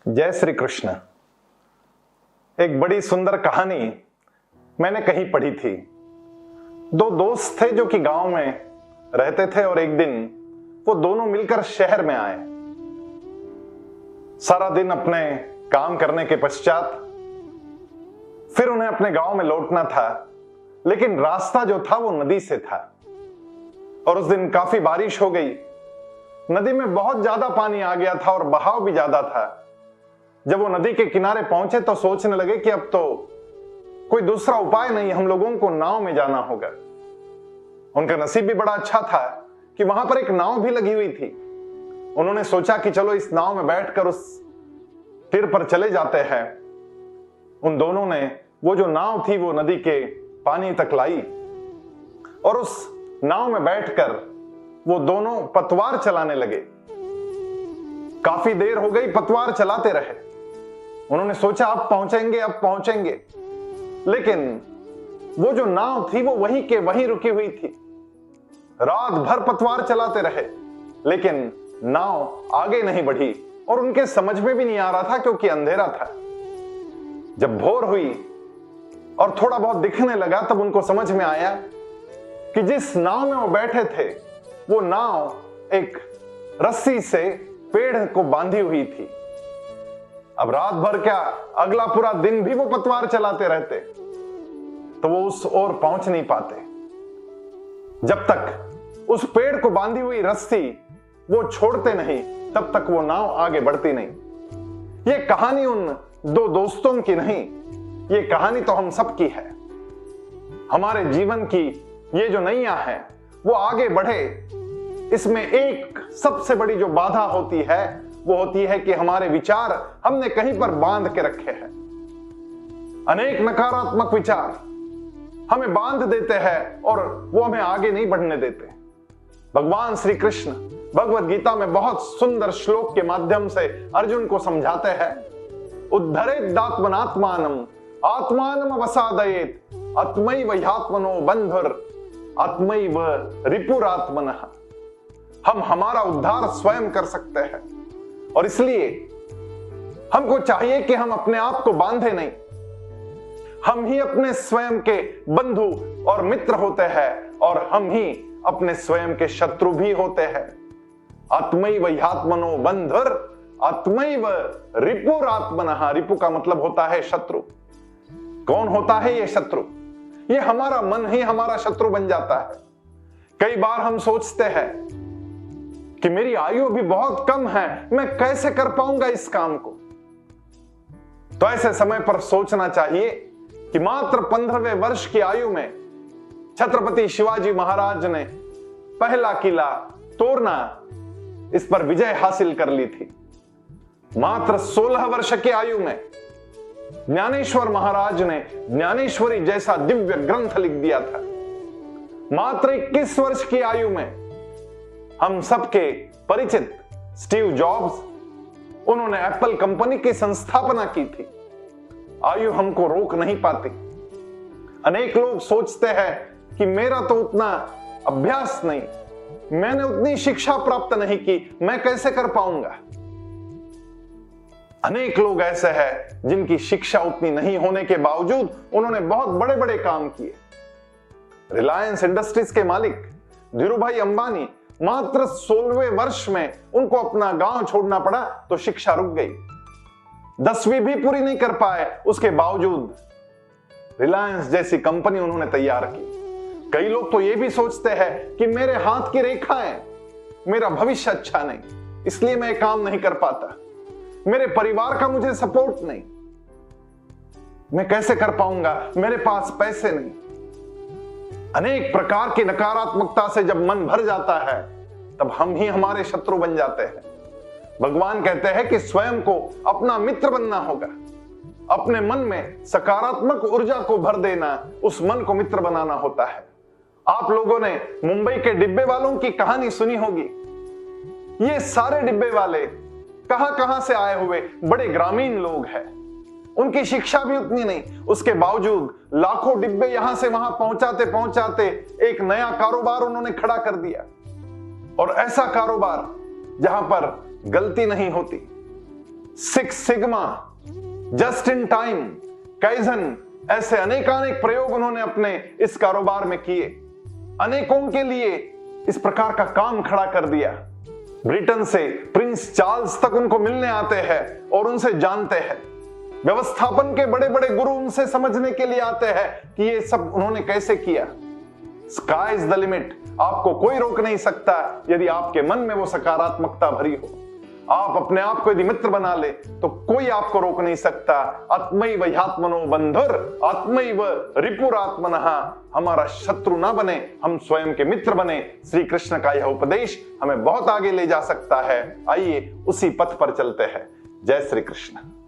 जय श्री कृष्ण। एक बड़ी सुंदर कहानी मैंने कहीं पढ़ी थी। दो दोस्त थे जो कि गांव में रहते थे और एक दिन वो दोनों मिलकर शहर में आए। सारा दिन अपने काम करने के पश्चात फिर उन्हें अपने गांव में लौटना था, लेकिन रास्ता जो था वो नदी से था और उस दिन काफी बारिश हो गई। नदी में बहुत ज्यादा पानी आ गया था और बहाव भी ज्यादा था। जब वो नदी के किनारे पहुंचे तो सोचने लगे कि अब तो कोई दूसरा उपाय नहीं, हम लोगों को नाव में जाना होगा। उनका नसीब भी बड़ा अच्छा था कि वहां पर एक नाव भी लगी हुई थी। उन्होंने सोचा कि चलो इस नाव में बैठकर उस तीर पर चले जाते हैं। उन दोनों ने वो जो नाव थी वो नदी के पानी तक लाई और उस नाव में बैठकर वो दोनों पतवार चलाने लगे। काफी देर हो गई, पतवार चलाते रहे। उन्होंने सोचा अब पहुंचेंगे, लेकिन वो जो नाव थी वो वहीं के वहीं रुकी हुई थी। रात भर पतवार चलाते रहे, लेकिन नाव आगे नहीं बढ़ी और उनके समझ में भी नहीं आ रहा था क्योंकि अंधेरा था। जब भोर हुई और थोड़ा बहुत दिखने लगा तब उनको समझ में आया कि जिस नाव में वो बैठे थे वो नाव एक रस्सी से पेड़ को बांधी हुई थी। अब रात भर क्या, अगला पूरा दिन भी वो पतवार चलाते रहते तो वो उस ओर पहुंच नहीं पाते। जब तक उस पेड़ को बांधी हुई रस्सी वो छोड़ते नहीं तब तक वो नाव आगे बढ़ती नहीं। ये कहानी उन दो दोस्तों की नहीं, ये कहानी तो हम सब की है। हमारे जीवन की ये जो नैया है वो आगे बढ़े, इसमें एक सबसे बड़ी जो बाधा होती है वो होती है कि हमारे विचार हमने कहीं पर बांध के रखे हैं। अनेक नकारात्मक विचार हमें बांध देते हैं और वो हमें आगे नहीं बढ़ने देते। भगवान श्री कृष्ण भगवद गीता में बहुत सुंदर श्लोक के माध्यम से अर्जुन को समझाते हैं, उद्धरेदात्मनात्मानम आत्मानम अवसादयेत आत्मैव ह्यात्मनो बंधुर आत्मैव रिपुरात्मनः। हम हमारा उद्धार स्वयं कर सकते हैं और इसलिए हमको चाहिए कि हम अपने आप को बांधे नहीं। हम ही अपने स्वयं के बंधु और मित्र होते हैं और हम ही अपने स्वयं के शत्रु भी होते हैं। आत्मैव ह्यात्मनो बंधुर आत्मैव रिपुरात्मनः। रिपु का मतलब होता है शत्रु। कौन होता है ये शत्रु? ये हमारा मन ही हमारा शत्रु बन जाता है। कई बार हम सोचते हैं कि मेरी आयु अभी बहुत कम है, मैं कैसे कर पाऊंगा इस काम को। तो ऐसे समय पर सोचना चाहिए कि मात्र 15वें वर्ष की आयु में छत्रपति शिवाजी महाराज ने पहला किला तोड़ना, इस पर विजय हासिल कर ली थी। मात्र 16 वर्ष की आयु में ज्ञानेश्वर महाराज ने ज्ञानेश्वरी जैसा दिव्य ग्रंथ लिख दिया था। मात्र 21 वर्ष की आयु में हम सबके परिचित स्टीव जॉब्स, उन्होंने एप्पल कंपनी की संस्थापना की थी। आयु हमको रोक नहीं पाती। अनेक लोग सोचते हैं कि मेरा तो उतना अभ्यास नहीं, मैंने उतनी शिक्षा प्राप्त नहीं की, मैं कैसे कर पाऊंगा। अनेक लोग ऐसे हैं जिनकी शिक्षा उतनी नहीं होने के बावजूद उन्होंने बहुत बड़े बड़े काम किए। रिलायंस इंडस्ट्रीज के मालिक धीरूभाई अंबानी, मात्र 16वें वर्ष में उनको अपना गांव छोड़ना पड़ा तो शिक्षा रुक गई। 10वीं भी पूरी नहीं कर पाए, उसके बावजूद रिलायंस जैसी कंपनी उन्होंने तैयार की। कई लोग तो ये भी सोचते हैं कि मेरे हाथ की रेखा है, मेरा भविष्य अच्छा नहीं, इसलिए मैं काम नहीं कर पाता, मेरे परिवार का मुझे सपोर्ट नहीं, मैं कैसे कर पाऊंगा, मेरे पास पैसे नहीं। अनेक प्रकार की नकारात्मकता से जब मन भर जाता है तब हम ही हमारे शत्रु बन जाते हैं। भगवान कहते हैं कि स्वयं को अपना मित्र बनना होगा। अपने मन में सकारात्मक ऊर्जा को भर देना, उस मन को मित्र बनाना होता है। आप लोगों ने मुंबई के डिब्बे वालों की कहानी सुनी होगी। ये सारे डिब्बे वाले कहां से आए हुए बड़े ग्रामीण लोग हैं। उनकी शिक्षा भी उतनी नहीं, उसके बावजूद लाखों डिब्बे यहां से वहां पहुंचाते पहुंचाते एक नया कारोबार उन्होंने खड़ा कर दिया। और ऐसा कारोबार जहां पर गलती नहीं होती, six sigma, just in time, kaizen, ऐसे अनेकानेक प्रयोग उन्होंने अपने इस कारोबार में किए। अनेकों के लिए इस प्रकार का काम खड़ा कर दिया। ब्रिटेन से प्रिंस चार्ल्स तक उनको मिलने आते हैं और उनसे जानते हैं। व्यवस्थापन के बड़े बड़े गुरु उनसे समझने के लिए आते हैं कि ये सब उन्होंने कैसे किया। स्काई इज द लिमिट, आपको कोई रोक नहीं सकता यदि आपके मन में वो सकारात्मकता भरी हो। आप अपने आप को यदि मित्र बना ले तो कोई आपको रोक नहीं सकता। आत्मैव ह्यात्मनो बंधुर आत्मैव रिपुरात्मनः, हमारा शत्रु ना बने, हम स्वयं के मित्र बने। श्री कृष्ण का यह उपदेश हमें बहुत आगे ले जा सकता है। आइए उसी पथ पर चलते हैं। जय श्री कृष्ण।